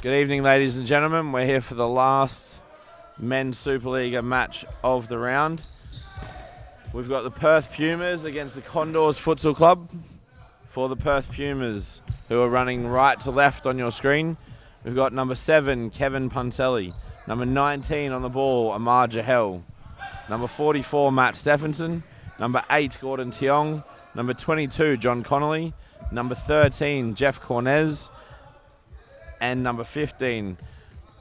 Good evening, ladies and gentlemen. We're here for the last Men's Superliga match of the round. We've got the Perth Pumas against the Condors Futsal Club. For the Perth Pumas, who are running right to left on your screen, we've got number 7, Kevin Punselli. Number 19 on the ball, Amar Jahel. Number 44, Matt Stephenson. Number 8, Gordon Tiong. Number 22, John Connolly. Number 13, Jeff Cornez. And number 15,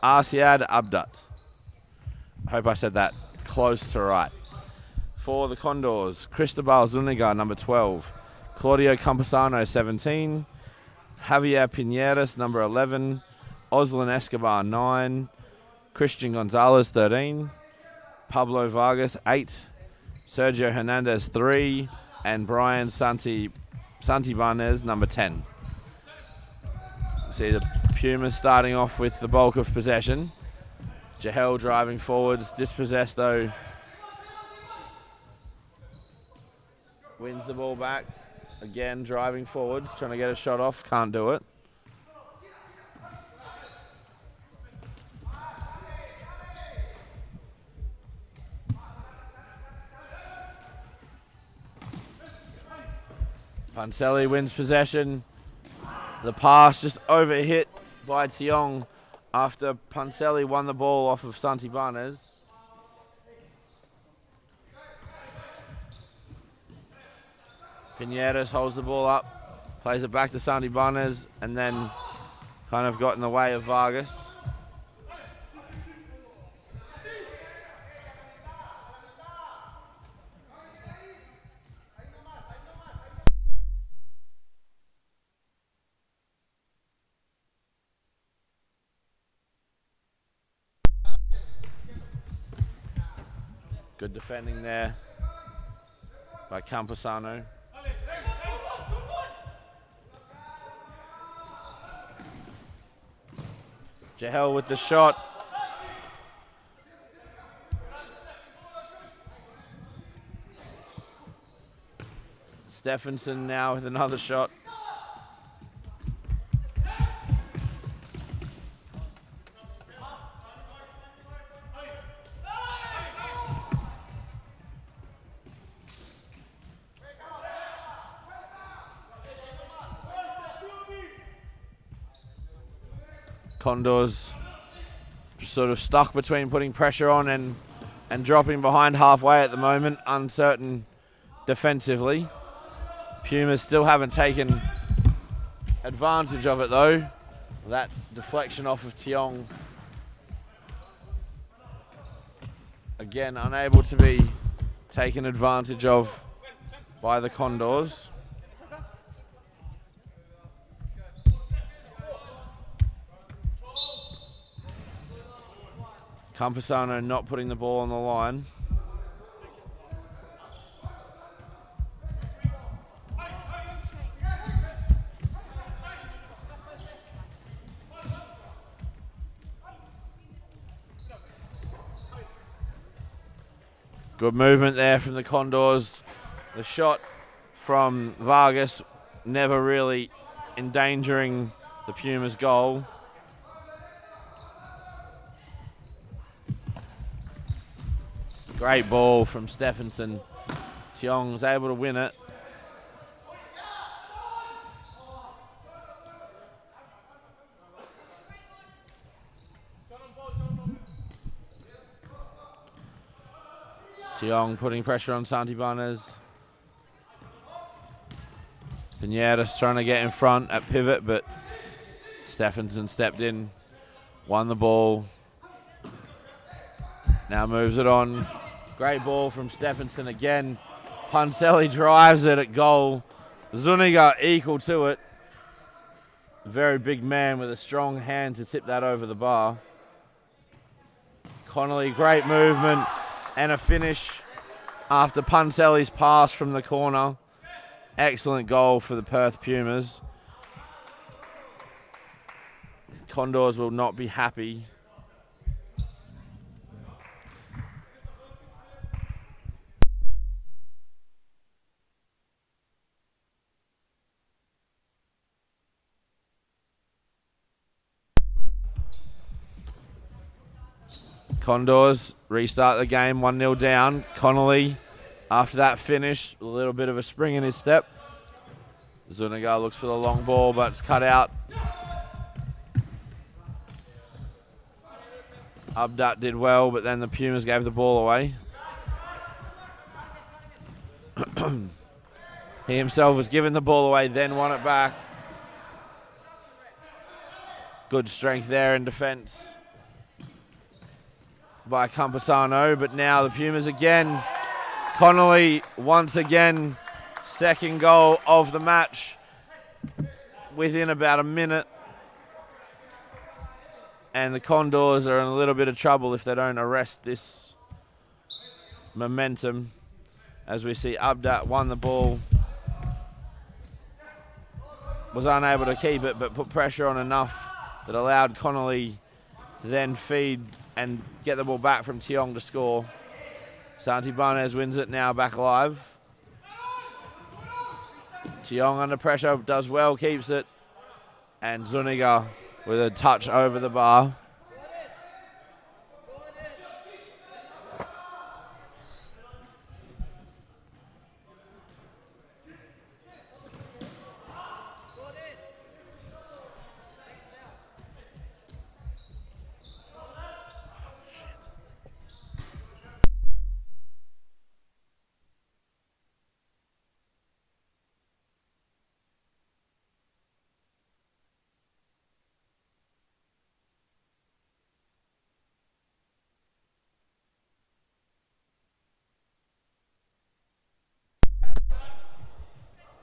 Arsiad Abdat. I hope I said that close to right. For the Condors, Cristobal Zuniga, number 12. Claudio Campusano, 17. Javier Piñeras, number 11. Oslin Escobar, 9. Christian Gonzalez, 13. Pablo Vargas, 8. Sergio Hernandez, 3. And Brian Santibanez, number 10. See the Pumas starting off with the bulk of possession. Jahel driving forwards, dispossessed though. Wins the ball back. Again, driving forwards, trying to get a shot off, can't do it. Punselli wins possession. The pass just overhit by Tiong after Punselli won the ball off of Santibanez. Piñeras holds the ball up, plays it back to Santibanez, and then kind of got in the way of Vargas. Good defending there by Campusano. Jahel with the shot. Stephenson now with another shot. Condors sort of stuck between putting pressure on and dropping behind halfway at the moment, uncertain defensively. Pumas still haven't taken advantage of it though. That deflection off of Tiong. Again, unable to be taken advantage of by the Condors. Campusano not putting the ball on the line. Good movement there from the Condors. The shot from Vargas never really endangering the Pumas' goal. Great ball from Stephenson. Tiong's able to win it. Tiong putting pressure on Santibanez. Piñeras trying to get in front at pivot, but Stephenson stepped in, won the ball. Now moves it on. Great ball from Stephenson again. Punselli drives it at goal. Zuniga equal to it. Very big man with a strong hand to tip that over the bar. Connolly, great movement and a finish after Punselli's pass from the corner. Excellent goal for the Perth Pumas. Condors will not be happy. Condors restart the game 1-0 down. Connolly, after that finish, a little bit of a spring in his step. Zuniga looks for the long ball, but it's cut out. Abdat did well, but then the Pumas gave the ball away. He himself was given the ball away, then won it back. Good strength there in defence by Campasano, but now the Pumas again. Connolly once again, second goal of the match within about a minute. And the Condors are in a little bit of trouble if they don't arrest this momentum. As we see Abdat won the ball. Was unable to keep it, but put pressure on enough that allowed Connolly to then feed and get the ball back from Tiong to score. Santi Barnes wins it now back alive. Tiong under pressure, does well, keeps it. And Zuniga with a touch over the bar.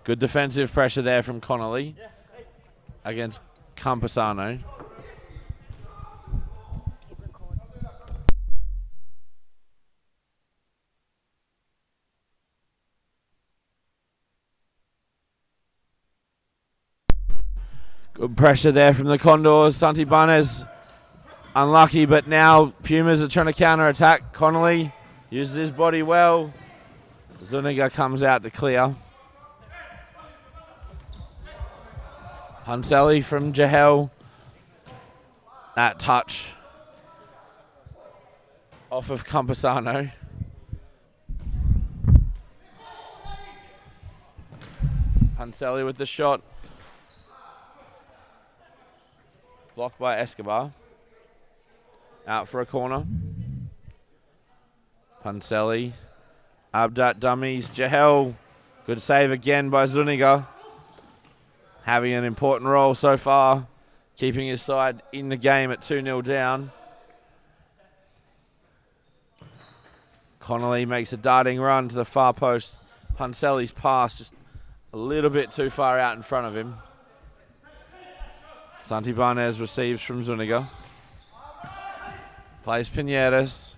Good defensive pressure there from Connolly against Campasano. Good pressure there from the Condors. Santi Barnes unlucky, but now Pumas are trying to counter-attack. Connolly uses his body well. Zuniga comes out to clear. Hunselli from Jahel. That touch off of Campasano. Hunselli with the shot. Blocked by Escobar. Out for a corner. Hunselli. Abdat dummies. Jahel. Good save again by Zuniga. Having an important role so far, keeping his side in the game at 2-0 down. Connolly makes a darting run to the far post. Hunselli's pass just a little bit too far out in front of him. Santi Barnes receives from Zuniga. Plays Pinedas.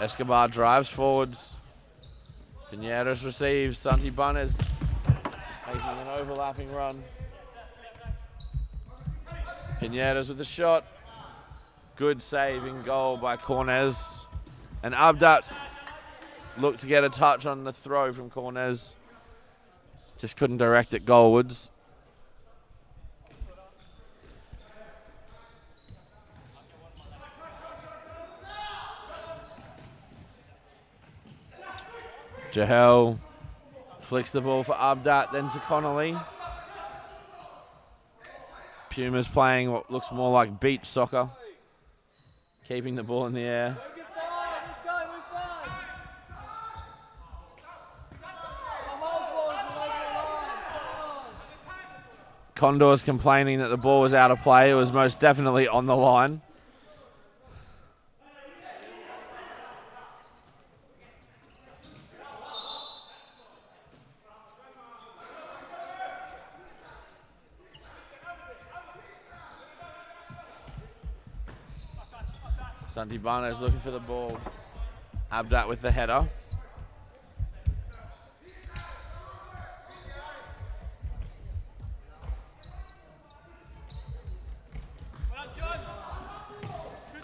Escobar drives forwards. Pinedas receives. Santi Barnes making an overlapping run. Pinedas with the shot. Good saving goal by Cornez. And Abdat looked to get a touch on the throw from Cornez. Just couldn't direct it goalwards. Jahel flicks the ball for Abdat, then to Connolly. Pumas playing what looks more like beach soccer. Keeping the ball in the air. Condors complaining that the ball was out of play. It was most definitely on the line. Santi Barnes looking for the ball. Abdat with the header.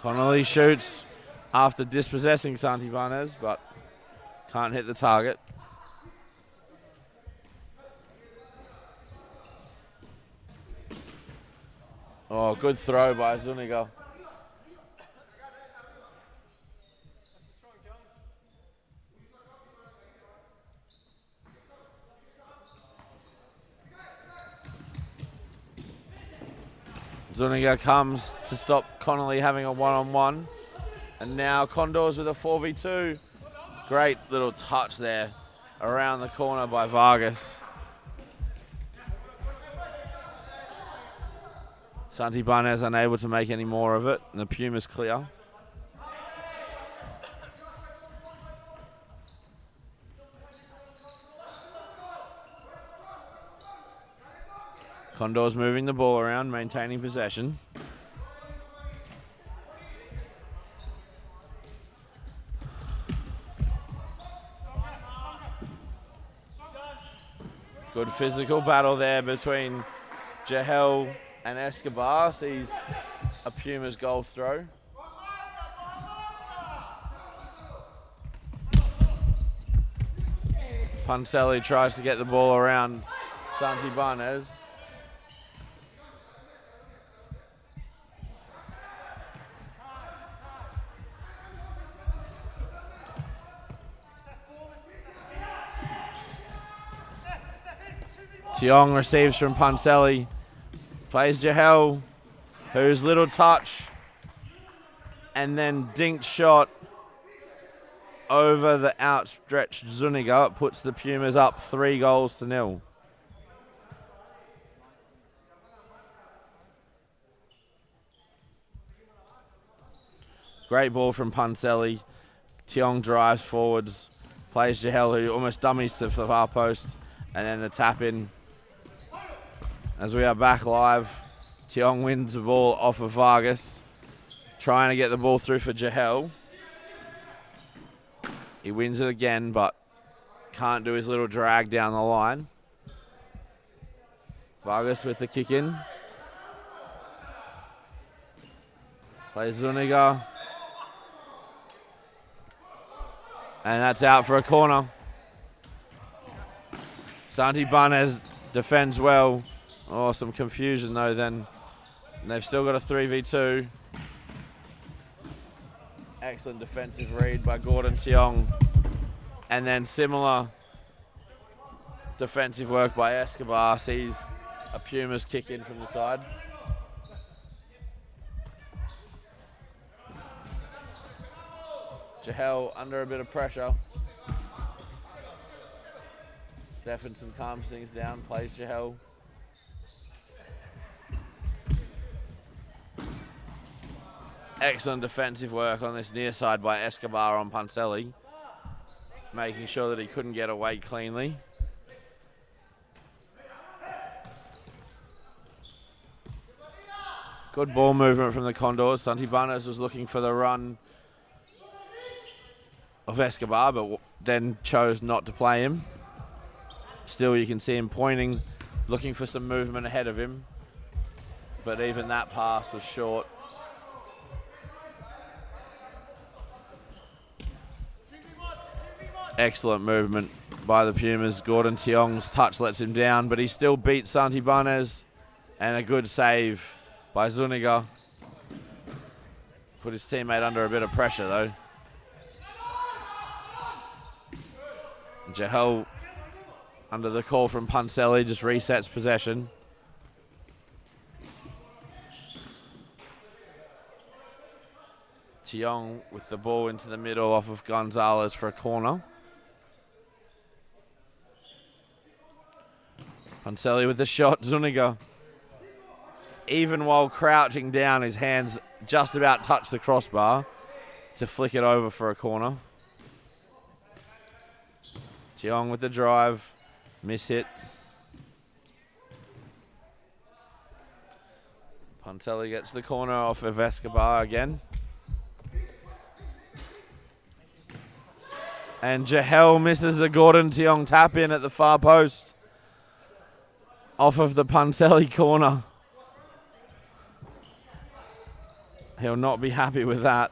Connolly shoots after dispossessing Santi Barnes, but can't hit the target. Oh, good throw by Zuniga. Zuniga comes to stop Connolly having a one-on-one. And now Condors with a 4v2. Great little touch there around the corner by Vargas. Santibanez unable to make any more of it, and the Pumas clear. Condors moving the ball around, maintaining possession. Good physical battle there between Jahel and Escobar. Sees a Pumas goal throw. Puncelli tries to get the ball around Santibanez. Tiong receives from Puncelli. Plays Jahel, who's little touch. And then dinked shot over the outstretched Zuniga. Puts the Pumas up 3-0. Great ball from Puncelli. Tiong drives forwards. Plays Jahel, who almost dummies to the far post. And then the tap in. As we are back live, Tiong wins the ball off of Vargas, trying to get the ball through for Jahel. He wins it again, but can't do his little drag down the line. Vargas with the kick in. Plays Zuniga. And that's out for a corner. Santibanez defends well. Oh, some confusion though then. And they've still got a 3v2. Excellent defensive read by Gordon Tiong. And then similar defensive work by Escobar. Sees a Pumas kick in from the side. Jahel under a bit of pressure. Stephenson calms things down, plays Jahel. Excellent defensive work on this near side by Escobar on Puncelli, making sure that he couldn't get away cleanly. Good ball movement from the Condors. Santibanez was looking for the run of Escobar, but then chose not to play him. Still, you can see him pointing, looking for some movement ahead of him. But even that pass was short. Excellent movement by the Pumas. Gordon Tiong's touch lets him down, but he still beats Santibanez. And a good save by Zuniga. Put his teammate under a bit of pressure though. Jahel, under the call from Puncelli, just resets possession. Tiong with the ball into the middle off of Gonzalez for a corner. Puncelli with the shot. Zuniga, even while crouching down, his hands just about touch the crossbar to flick it over for a corner. Tiong with the drive, miss hit. Puncelli gets the corner off of Escobar again. And Jahel misses the Gordon Tiong tap in at the far post off of the Puncelli corner. He'll not be happy with that.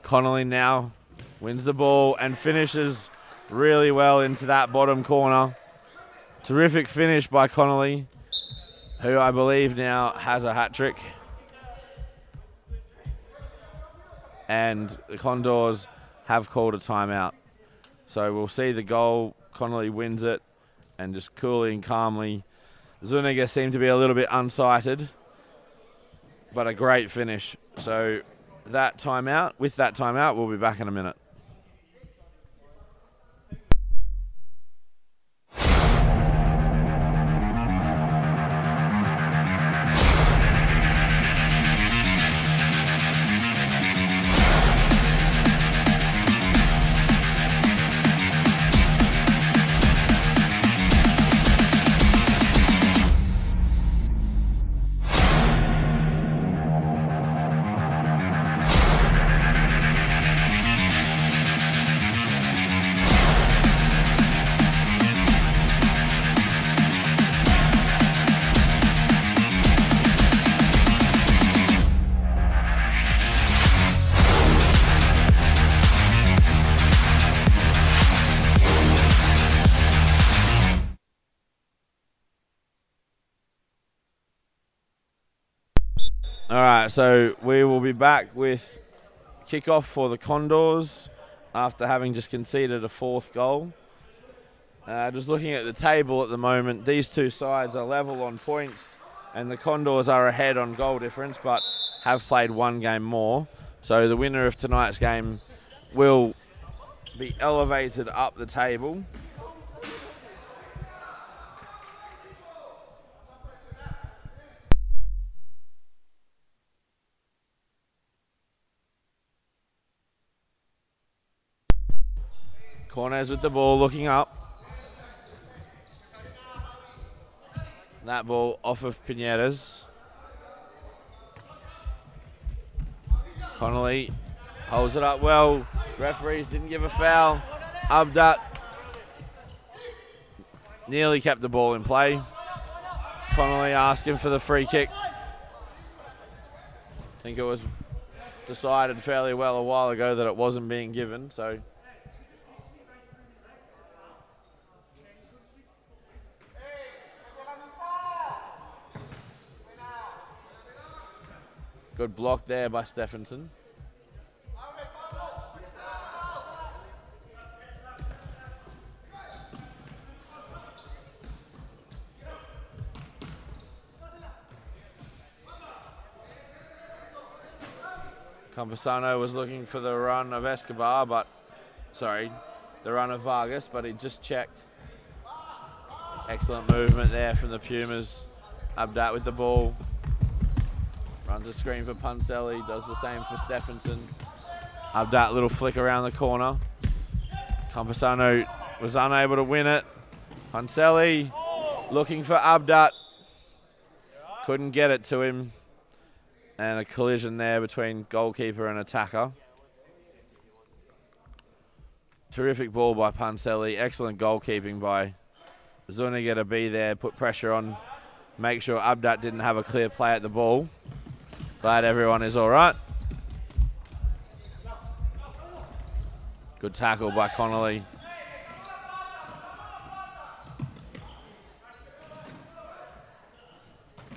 Connolly now wins the ball and finishes really well into that bottom corner. Terrific finish by Connolly, who I believe now has a hat-trick. And the Condors have called a timeout. So we'll see the goal. Connolly wins it, and just coolly and calmly. Zuniga seemed to be a little bit unsighted, but a great finish. So with that timeout, we'll be back in a minute. All right, so we will be back with kickoff for the Condors after having just conceded a fourth goal. Just looking at the table at the moment, these two sides are level on points and the Condors are ahead on goal difference but have played one game more. So the winner of tonight's game will be elevated up the table. Corners with the ball, looking up. That ball off of Pinedas. Connolly holds it up well. Referees didn't give a foul. Abdat nearly kept the ball in play. Connolly asking for the free kick. I think it was decided fairly well a while ago that it wasn't being given, so. Good block there by Stephenson. Campesano was looking for the run of Escobar, the run of Vargas, but he just checked. Excellent movement there from the Pumas. Abdat with the ball. Runs a screen for Puncelli, does the same for Stephenson. Abdat little flick around the corner. Campesano was unable to win it. Puncelli looking for Abdat. Couldn't get it to him. And a collision there between goalkeeper and attacker. Terrific ball by Puncelli. Excellent goalkeeping by Zuniga to be there, put pressure on, make sure Abdat didn't have a clear play at the ball. Glad everyone is all right. Good tackle by Connolly.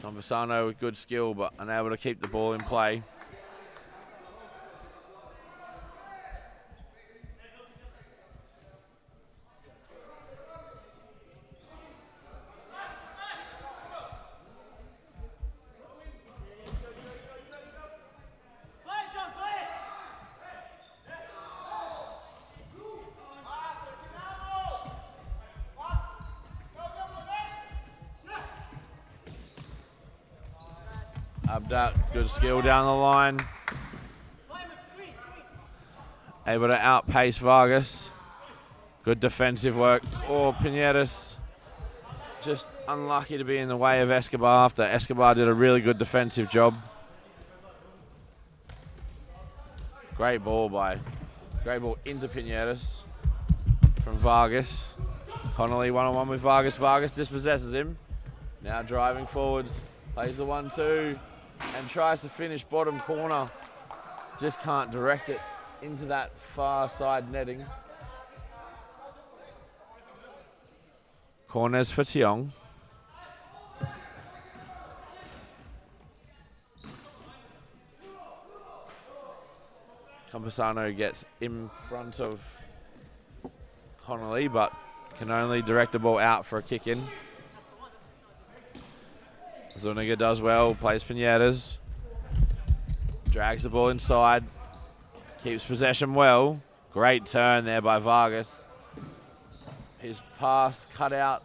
Conversano with good skill, but unable to keep the ball in play. Abdat, good skill down the line. Able to outpace Vargas. Good defensive work. Oh, Pinedas just unlucky to be in the way of Escobar after Escobar did a really good defensive job. Great ball into Pinedas from Vargas. Connolly one-on-one with Vargas. Vargas dispossesses him. Now driving forwards. Plays the 1-2 and tries to finish bottom corner. Just can't direct it into that far side netting. Corners for Tiong. Campesano gets in front of Connolly, but can only direct the ball out for a kick in. Zuniga does well, plays Pinedas. Drags the ball inside. Keeps possession well. Great turn there by Vargas. His pass cut out.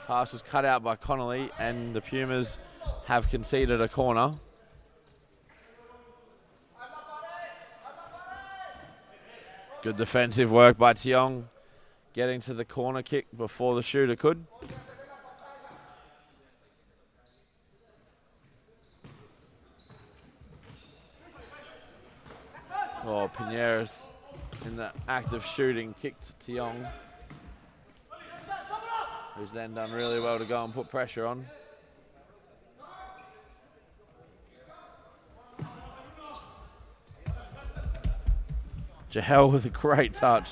Pass was cut out by Connolly, and the Pumas have conceded a corner. Good defensive work by Tiong, getting to the corner kick before the shooter could. Oh, Pineras in the act of shooting kicked Tiong, who's then done really well to go and put pressure on. Jahel with a great touch.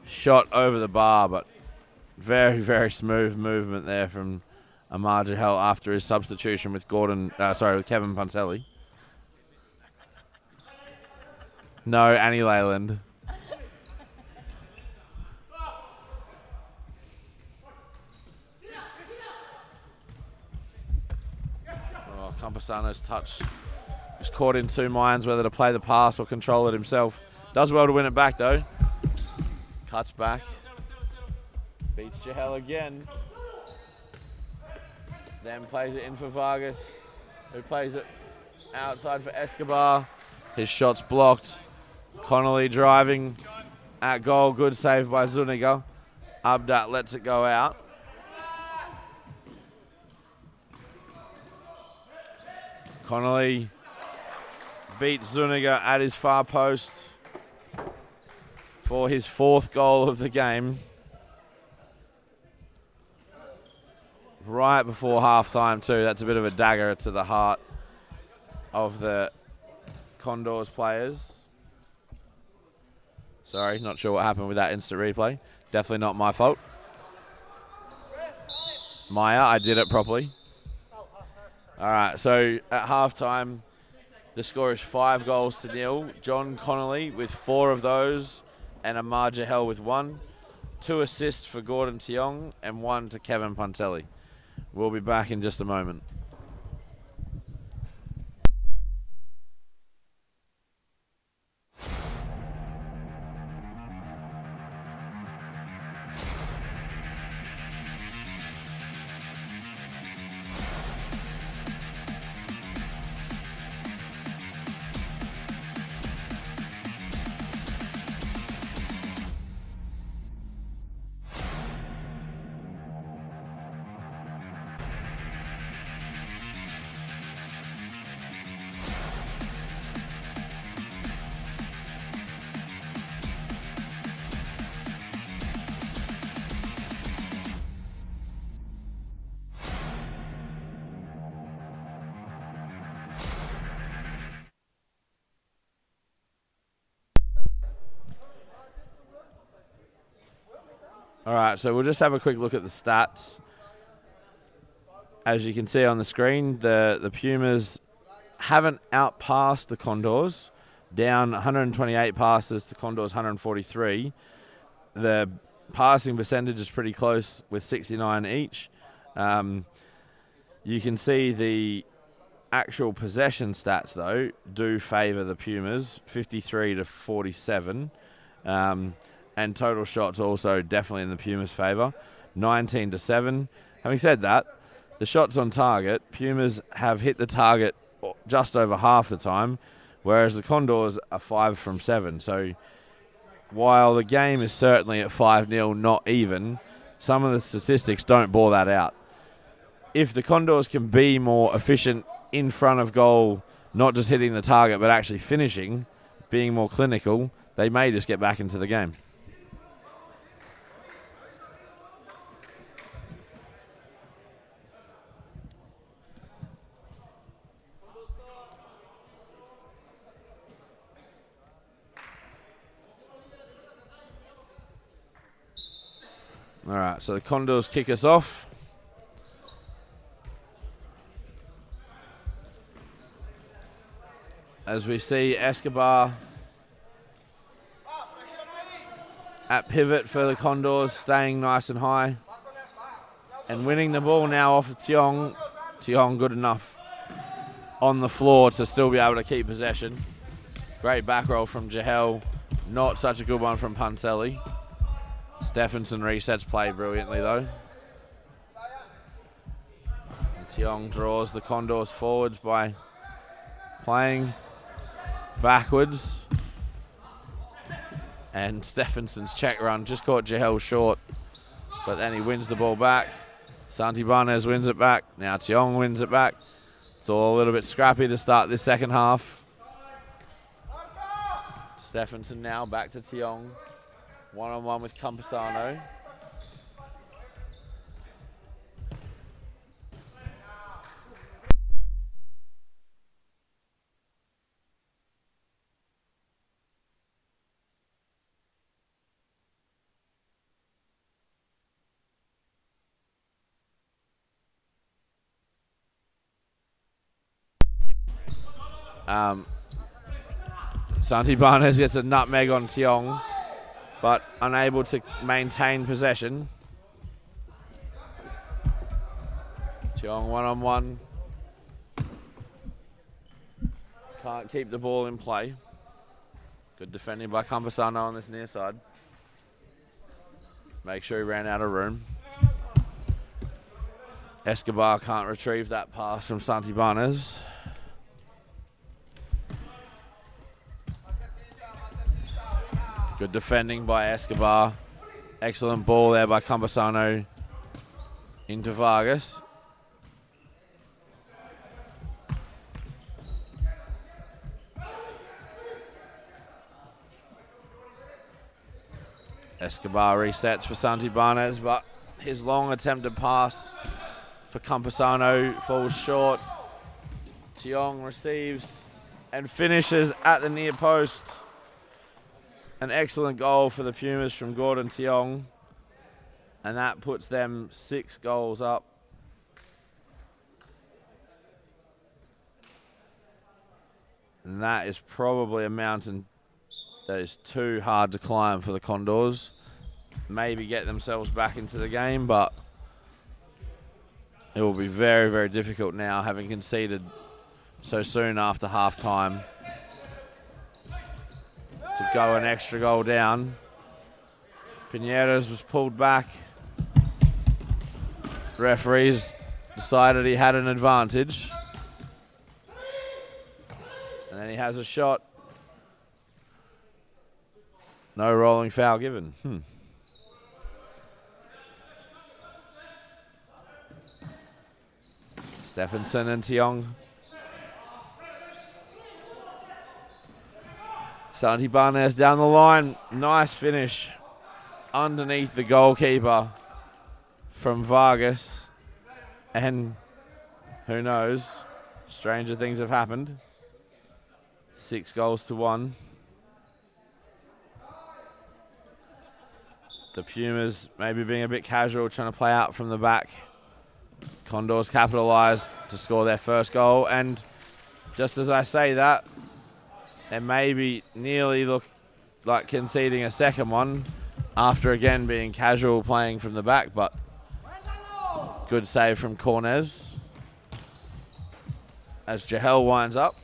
Shot over the bar, but very, very smooth movement there from Amar Jahel after his substitution with with Kevin Puntelli. No, Annie Leyland. Oh, Campesano's touch was caught in two minds whether to play the pass or control it himself. Does well to win it back though. Cuts back. Beats Jahel again. Then plays it in for Vargas, who plays it outside for Escobar. His shot's blocked. Connolly driving at goal. Good save by Zuniga. Abdat lets it go out. Connolly beats Zuniga at his far post for his fourth goal of the game. Right before half-time too. That's a bit of a dagger to the heart of the Condors players. Sorry, not sure what happened with that instant replay. Definitely not my fault. Maya, I did it properly. All right, so at halftime, the score is 5-0. John Connolly with 4 of those, and Amar Jahel with 1. 2 assists for Gordon Tiong, and 1 to Kevin Puntelli. We'll be back in just a moment. All right, so we'll just have a quick look at the stats. As you can see on the screen, the Pumas haven't outpassed the Condors, down 128 passes to Condors 143. The passing percentage is pretty close with 69 each. You can see the actual possession stats, though, do favour the Pumas, 53 to 47. And total shots also definitely in the Pumas' favour, 19 to 7. Having said that, the shots on target, Pumas have hit the target just over half the time, whereas the Condors are 5 from 7. So while the game is certainly at 5-0, not even, some of the statistics don't bore that out. If the Condors can be more efficient in front of goal, not just hitting the target, but actually finishing, being more clinical, they may just get back into the game. All right, so the Condors kick us off. As we see Escobar at pivot for the Condors, staying nice and high. And winning the ball now off of Tiong. Tiong good enough on the floor to still be able to keep possession. Great back roll from Jahel. Not such a good one from Punselli. Stephenson resets play brilliantly though. And Tiong draws the Condors forwards by playing backwards. And Stephenson's check run just caught Jahel short. But then he wins the ball back. Santibanez wins it back. Now Tiong wins it back. It's all a little bit scrappy to start this second half. Stephenson now back to Tiong. One-on-one with Campusano. Santibanez gets a nutmeg on Tiong, but unable to maintain possession. Tiong one-on-one. Can't keep the ball in play. Good defending by Campusano on this near side. Make sure he ran out of room. Escobar can't retrieve that pass from Santibanez. Good defending by Escobar. Excellent ball there by Campusano into Vargas. Escobar resets for Santibanez, but his long attempted pass for Campusano falls short. Tiong receives and finishes at the near post. An excellent goal for the Pumas from Gordon Tiong. And that puts them 6 goals up. And that is probably a mountain that is too hard to climb for the Condors. Maybe get themselves back into the game, but it will be very, very difficult now, having conceded so soon after half-time, to go an extra goal down. Pineras was pulled back. Referees decided he had an advantage. And then he has a shot. No rolling foul given. Stephenson and Tiong. Santibanez down the line. Nice finish underneath the goalkeeper from Vargas. And who knows, stranger things have happened. 6 goals to 1. The Pumas maybe being a bit casual, trying to play out from the back. Condors capitalised to score their first goal, and just as I say that, they maybe nearly look like conceding a second one after again being casual playing from the back, but good save from Cornez as Jahel winds up.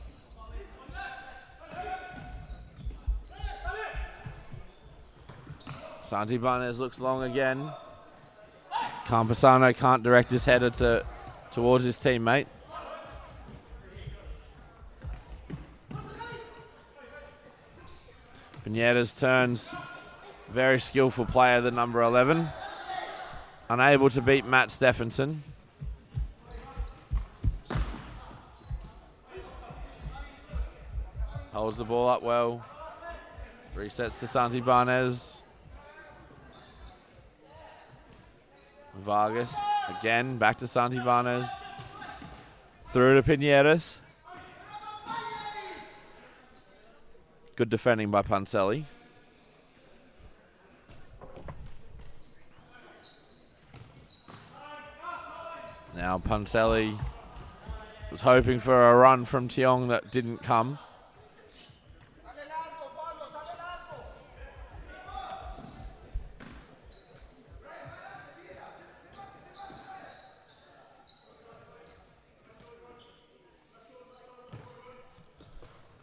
Santibanez looks long again. Campusano can't direct his header towards his teammate. Pinedas turns. Very skillful player, the number 11. Unable to beat Matt Stephenson. Holds the ball up well. Resets to Santibanez. Vargas again, back to Santibanez. Through to Pinedas. Good defending by Punselli. Now Punselli was hoping for a run from Tiong that didn't come.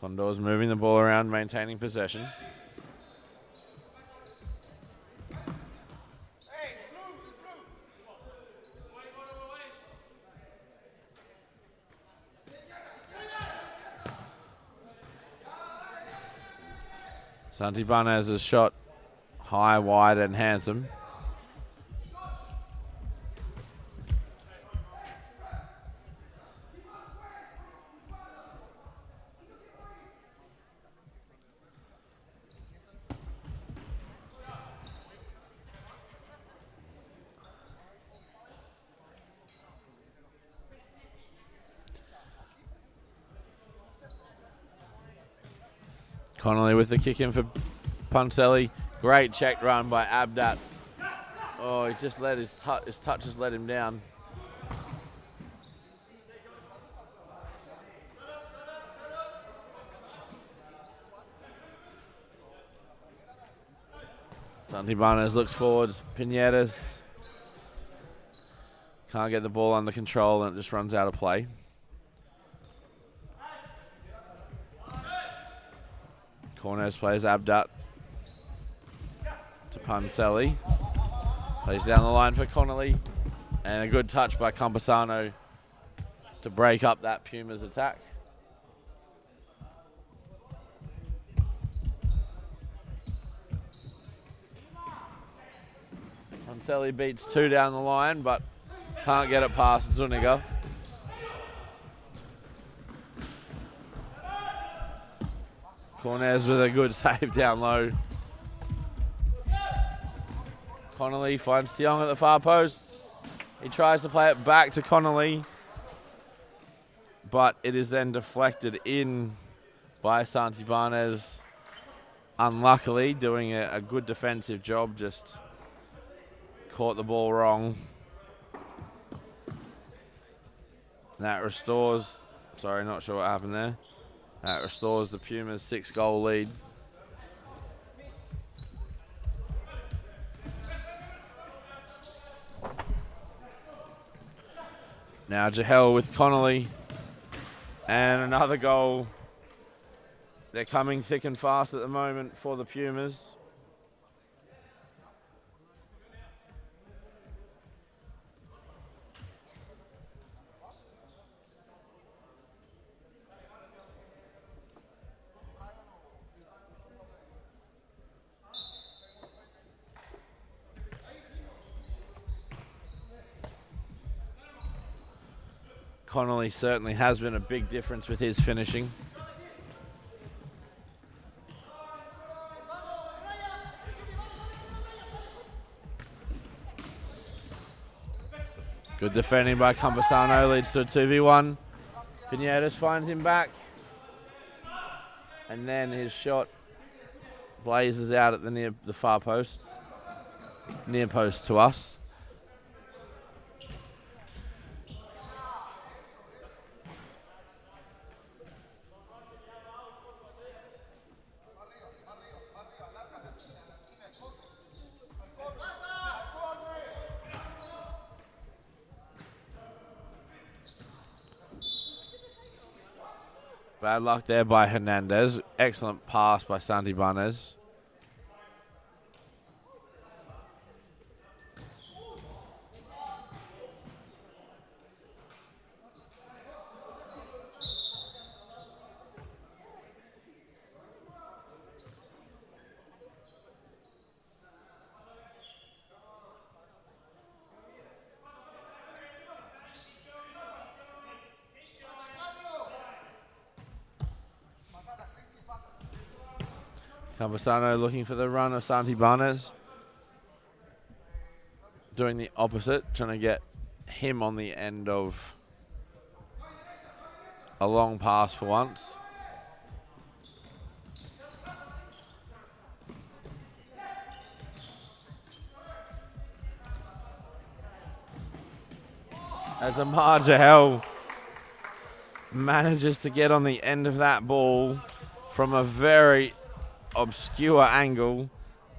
Condors moving the ball around, maintaining possession. Santi Barnes' shot high, wide, and handsome. Connolly with the kick in for Puncelli. Great check run by Abdat. Oh, he just let his touch just let him down. Santibanez looks forwards. Pinedas can't get the ball under control and it just runs out of play. Corners plays Abdat to Puncelli. Plays down the line for Connolly. And a good touch by Campasano to break up that Pumas attack. Puncelli beats 2 down the line, but can't get it past Zuniga. Corners with a good save down low. Connolly finds Tiong at the far post. He tries to play it back to Connolly, but it is then deflected in by Santibanez. Unluckily, doing a good defensive job, just caught the ball wrong. That restores, sorry, not sure what happened there. That restores the Pumas' 6-goal lead. Now Jahel with Connolly. And another goal. They're coming thick and fast at the moment for the Pumas. Connolly certainly has been a big difference with his finishing. Good defending by Campasano leads to a 2v1. Pinedas finds him back. And then his shot blazes out at the far post. Near post to us. Bad luck there by Hernandez. Excellent pass by Santibanez. Campasano looking for the run of Santibanez. Doing the opposite, trying to get him on the end of a long pass for once. As Amar Jahel manages to get on the end of that ball from a very obscure angle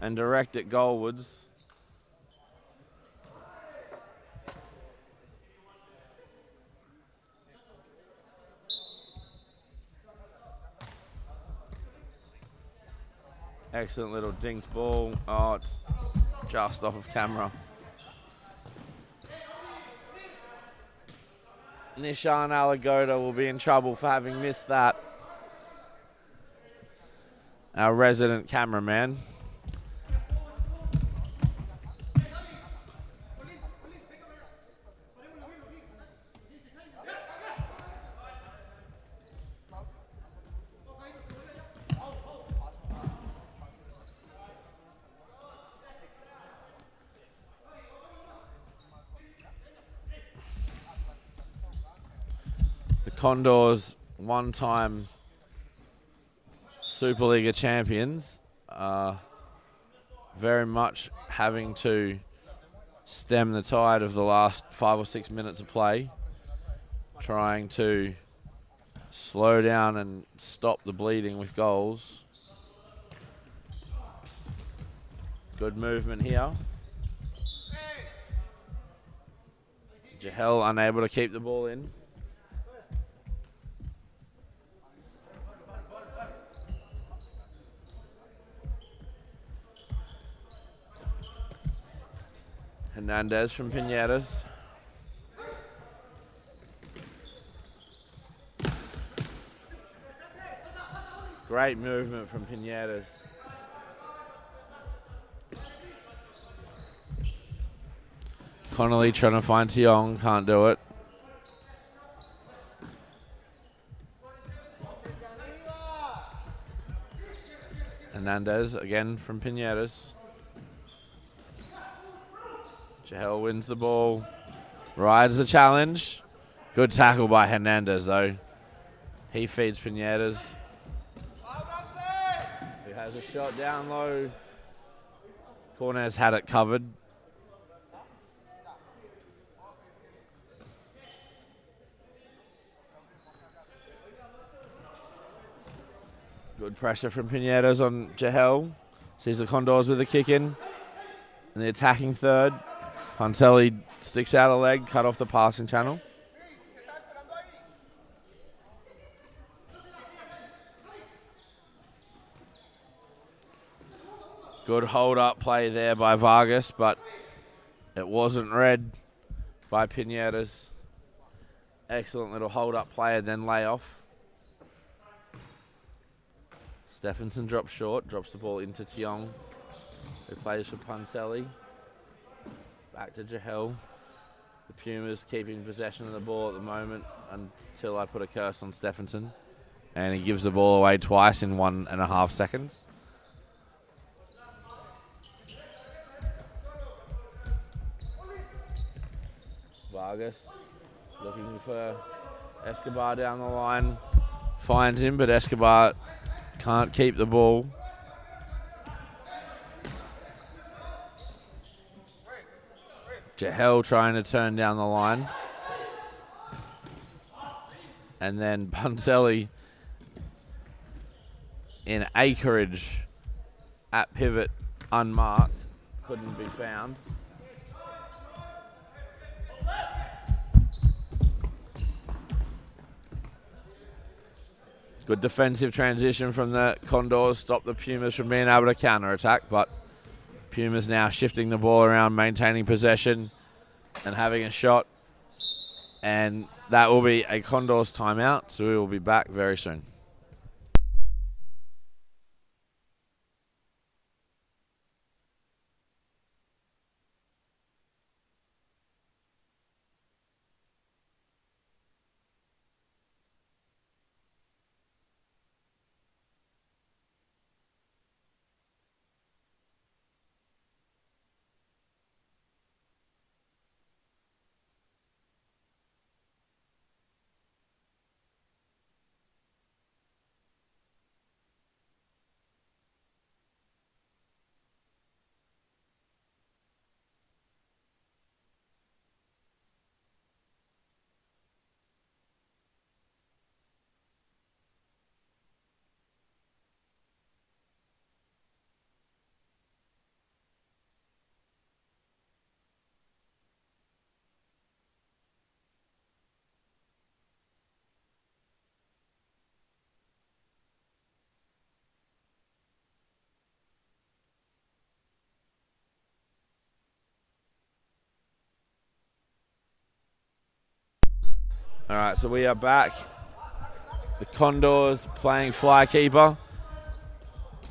and direct it goalwards. Excellent little dinked ball. Oh, it's just off of camera. Nishan Alagoda will be in trouble for having missed that. Our resident cameraman. The Condors, one-time Superliga champions, are very much having to stem the tide of the last 5 or 6 minutes of play, trying to slow down and stop the bleeding with goals. Good movement here. Jahel unable to keep the ball in. Hernandez from Pinedas. Great movement from Pinedas. Connolly trying to find Tiong, can't do it. Hernandez again from Pinedas. Jahel wins the ball, rides the challenge. Good tackle by Hernandez though. He feeds Pinedas, who has a shot down low. Corners had it covered. Good pressure from Pinedas on Jahel. Sees the Condors with a kick in. And the attacking third. Pontelli sticks out a leg, cut off the passing channel. Good hold-up play there by Vargas, but it wasn't read by Pinedas. Excellent little hold-up play and then layoff. Stephenson drops short, drops the ball into Tiong, who plays for Pontelli. Back to Jahel. The Pumas keeping possession of the ball at the moment until I put a curse on Stephenson. And he gives the ball away twice in 1.5 seconds. Vargas looking for Escobar down the line. Finds him, but Escobar can't keep the ball. Jahel trying to turn down the line. And then Pontelli in acreage at pivot, unmarked, couldn't be found. Good defensive transition from the Condors, stop the Pumas from being able to counter-attack, but Pumas now shifting the ball around, maintaining possession and having a shot. And that will be a Condors timeout, so we will be back very soon. All right, so we are back. The Condors playing fly keeper.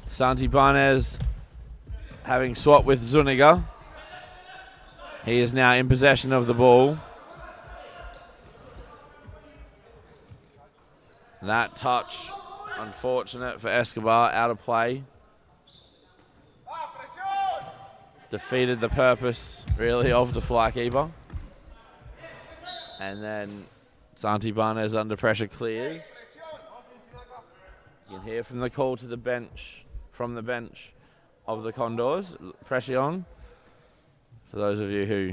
Santi Barnes having swapped with Zuniga. He is now in possession of the ball. That touch, unfortunate for Escobar, out of play. Defeated the purpose, really, of the fly keeper. And then Santi Barnes under pressure clears. You can hear from the call to the bench, from the bench of the Condors. Pressure on. For those of you who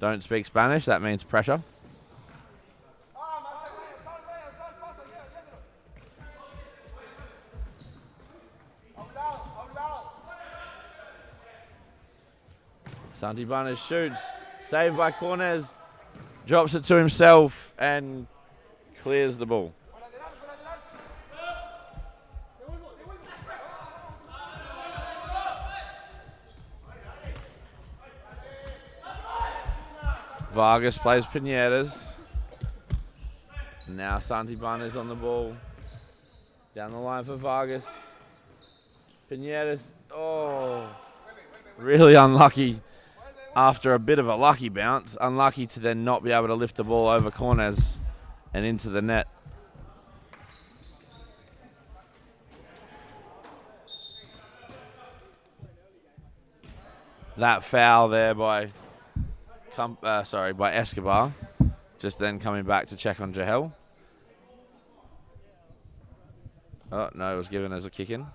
don't speak Spanish, that means pressure. Santi Barnes shoots. Saved by Cornez. Drops it to himself and clears the ball. Vargas plays Pinedas. Now Santi Barnes on the ball. Down the line for Vargas. Pinedas, oh, really unlucky after a bit of a lucky bounce. Unlucky to then not be able to lift the ball over Cornez and into the net. That foul there by Escobar. Just then coming back to check on Jahel. Oh, no, it was given as a kick-in.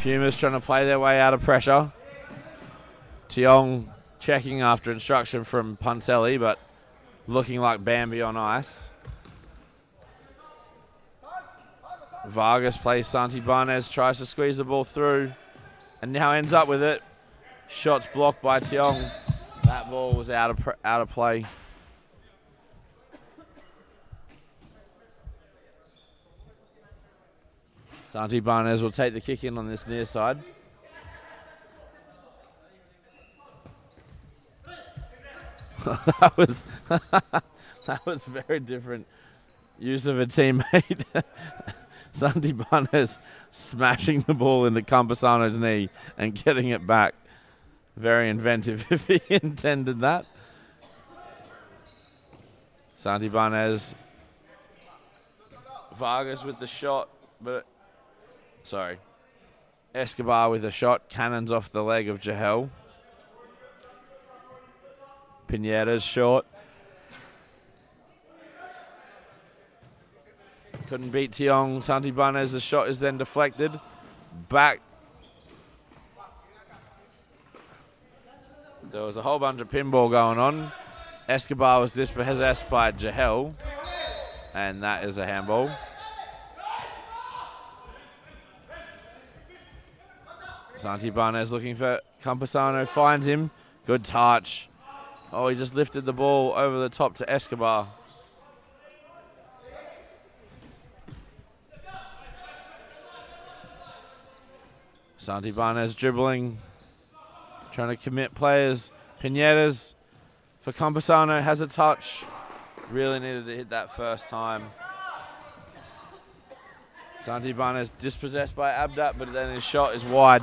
Pumas trying to play their way out of pressure. Tiong checking after instruction from Puncelli, but looking like Bambi on ice. Vargas plays Santi Barnes, tries to squeeze the ball through, and now ends up with it. Shots blocked by Tiong. That ball was out of play. Santi Barnes will take the kick in on this near side. that was very different use of a teammate. Santi Barnes smashing the ball into Campesano's knee and getting it back. Very inventive if he intended that. Santi Barnes. Vargas with the shot, but Escobar with a shot, cannons off the leg of Jahel. Pineda's short. Couldn't beat Tiong. Santi Barnes, the shot is then deflected. Back. There was a whole bunch of pinball going on. Escobar was dispossessed by Jahel, and that is a handball. Santi Barnes looking for Campesano, finds him. Good touch. Oh, he just lifted the ball over the top to Escobar. Santi Barnes dribbling, trying to commit players. Pinedas for Campesano, has a touch. Really needed to hit that first time. Santi Barnes dispossessed by Abdat, but then his shot is wide.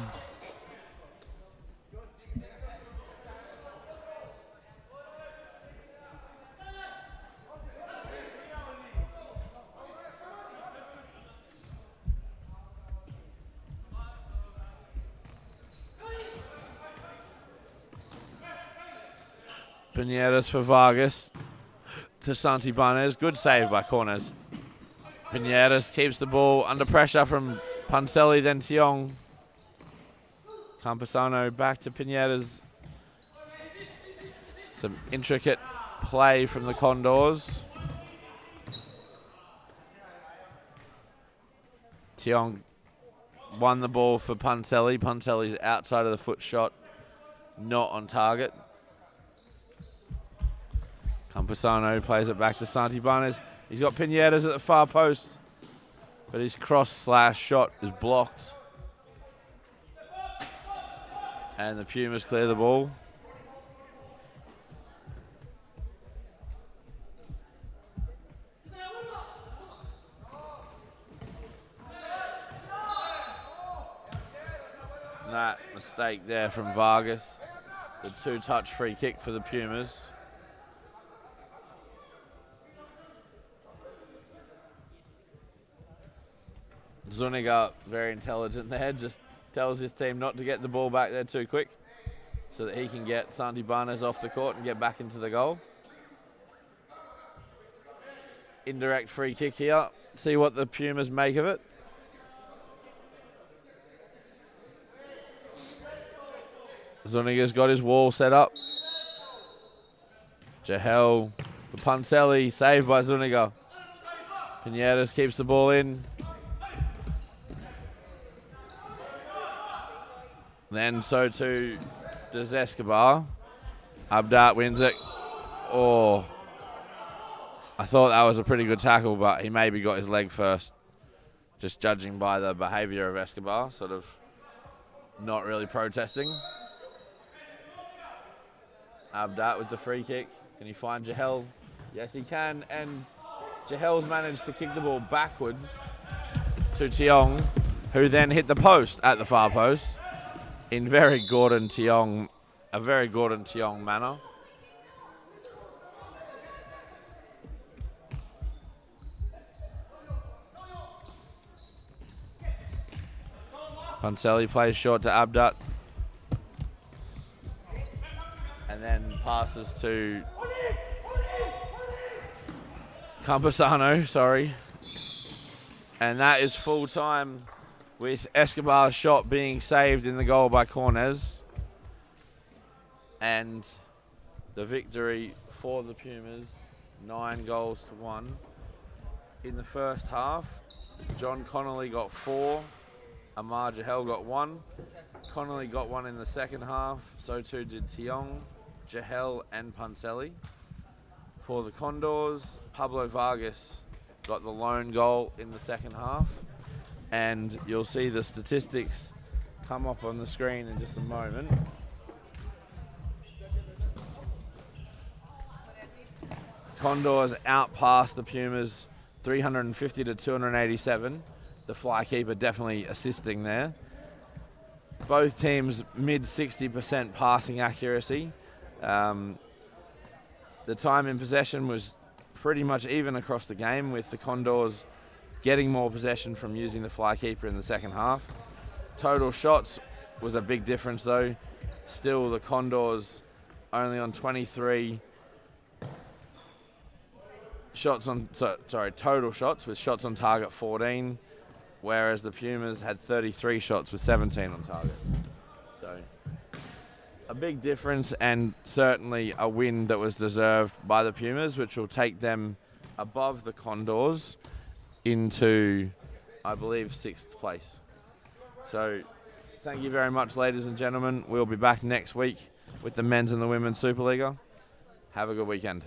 Pinedas for Vargas to Santi Barnes. Good save by Corners. Pinedas keeps the ball under pressure from Puncelli, then Tiong. Campesano back to Pinedas. Some intricate play from the Condors. Tiong won the ball for Punselli. Punselli's outside of the foot shot, not on target. Campusano plays it back to Santibanez. He's got Pinedas at the far post, but his cross/shot is blocked. And the Pumas clear the ball. That mistake there from Vargas. The two-touch free kick for the Pumas. Zuniga, very intelligent there, just tells his team not to get the ball back there too quick so that he can get Santibanez off the court and get back into the goal. Indirect free kick here. See what the Pumas make of it. Zuniga's got his wall set up. Jahel for Punselli, saved by Zuniga. Pinedas keeps the ball in. Then so too does Escobar. Abdat wins it. Oh, I thought that was a pretty good tackle, but he maybe got his leg first. Just judging by the behavior of Escobar, sort of not really protesting. Abdat with the free kick. Can he find Jahel? Yes, he can. And Jahel's managed to kick the ball backwards to Tiong, who then hit the post at the far post in a very Gordon Tiong manner. Punselli plays short to Abdat. And then passes to Campusano, sorry. And that is full time with Escobar's shot being saved in the goal by Cornez. And the victory for the Pumas, 9-1. In the first half, John Connolly got 4, Amar Jahel got 1. Connolly got 1 in the second half, so too did Tiong, Jahel and Punselli. For the Condors, Pablo Vargas got the lone goal in the second half. And you'll see the statistics come up on the screen in just a moment. Condors outpassed the Pumas 350 to 287. The fly keeper definitely assisting there. Both teams mid 60% passing accuracy. The time in possession was pretty much even across the game, with the Condors getting more possession from using the fly keeper in the second half. Total shots was a big difference though. Still the Condors only on 23 shots on, total shots with shots on target 14, whereas the Pumas had 33 shots with 17 on target. So a big difference, and certainly a win that was deserved by the Pumas, which will take them above the Condors into, I believe, 6th place. So thank you very much, ladies and gentlemen. We'll be back next week with the men's and the women's Superliga. Have a good weekend.